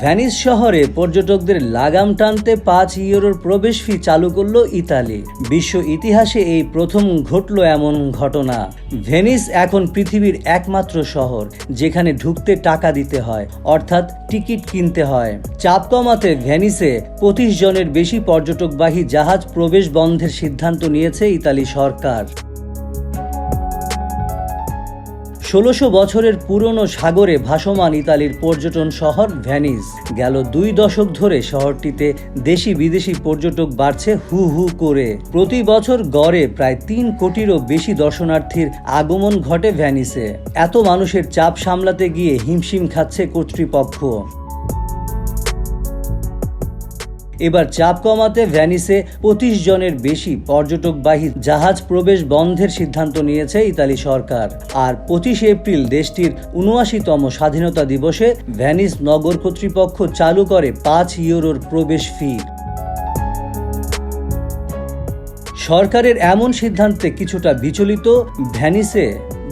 Venice শহরে পর্যটকদের লাগাম টানতে 5 ইউরোর প্রবেশ ফি চালু করল ইতালি। বিশ্ব ইতিহাসে এই প্রথম ঘটল এমন ঘটনা। ভেনিস এখন পৃথিবীর একমাত্র শহর যেখানে ঢুকতে টাকা দিতে হয়, অর্থাৎ টিকিট কিনতে হয়। চাপ কমাতে ভেনিসে 25 জনের বেশি পর্যটকবাহী জাহাজ প্রবেশ বন্ধের সিদ্ধান্ত নিয়েছে ইতালি সরকার। 1600 বছরের পুরনো সাগরে ভাসমান ইতালির পর্যটন শহর ভেনিস। গেল 2 দশক ধরে শহরটিতে দেশি বিদেশি পর্যটক বাড়ছে হু হু করে। প্রতি বছর গড়ে প্রায় 3 কোটিরও বেশি দর্শনার্থীর আগমন ঘটে ভেনিসে। এত মানুষের চাপ সামলাতে গিয়ে হিমশিম খাচ্ছে কর্তৃপক্ষ। এবার চাপ কমাতে ভেনিসে 25 জনের বেশি পর্যটকবাহী জাহাজ প্রবেশ বন্ধের সিদ্ধান্ত নিয়েছে ইতালি সরকার। আর 25 এপ্রিল দেশটির 79তম স্বাধীনতা দিবসে ভেনিস নগর কর্তৃপক্ষ চালু করে 5 ইউরোর প্রবেশ ফি। সরকারের এমন সিদ্ধান্তে কিছুটা বিচলিত ভেনিসে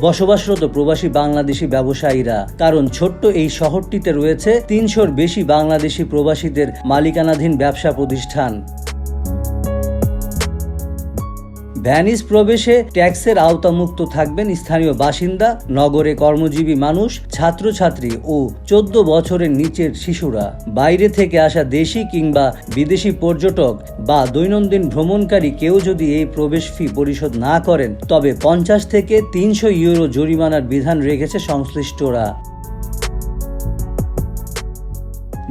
বসবাসরত প্রবাসী বাংলাদেশি ব্যবসায়ীরা। কারণ ছোট্ট এই শহরটিতে রয়েছে 300-র বেশি বাংলাদেশি প্রবাসীদের মালিকানাধীন ব্যবসা প্রতিষ্ঠান। ভেনিস প্রবেশে ট্যাক্সের আওতামুক্ত থাকবেন স্থানীয় বাসিন্দা, নগরে কর্মজীবী মানুষ, ছাত্রছাত্রী ও 14 বছরের নিচের শিশুরা। বাইরে থেকে আসা দেশি কিংবা বিদেশি পর্যটক বা দৈনন্দিন ভ্রমণকারী কেউ যদি এই প্রবেশ ফি পরিশোধ না করেন তবে 50 থেকে 300 ইউরো জরিমানার বিধান রেখেছে সংশ্লিষ্টরা।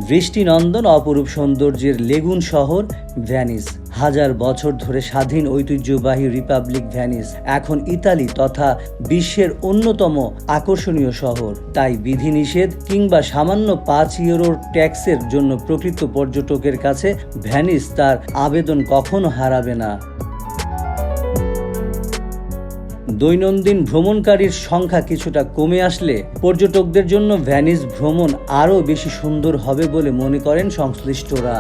দৃষ্টিনন্দন অপরূপ সৌন্দর্যের লেগুন শহর ভেনিস। হাজার বছর ধরে স্বাধীন ঐতিহ্যবাহী রিপাবলিক ভেনিস এখন ইতালি তথা বিশ্বের অন্যতম আকর্ষণীয় শহর। তাই বিধিনিষেধ কিংবা সামান্য 5 ইউরোর ট্যাক্সের জন্য প্রকৃত পর্যটকের কাছে ভেনিস তার আবেদন কখনো হারাবে না। দৈনন্দিন ভ্রমণকারীর সংখ্যা কিছুটা কমে আসলে পর্যটকদের জন্য ভেনিস ভ্রমণ আরও বেশি সুন্দর হবে বলে মনে করেন সংশ্লিষ্টরা।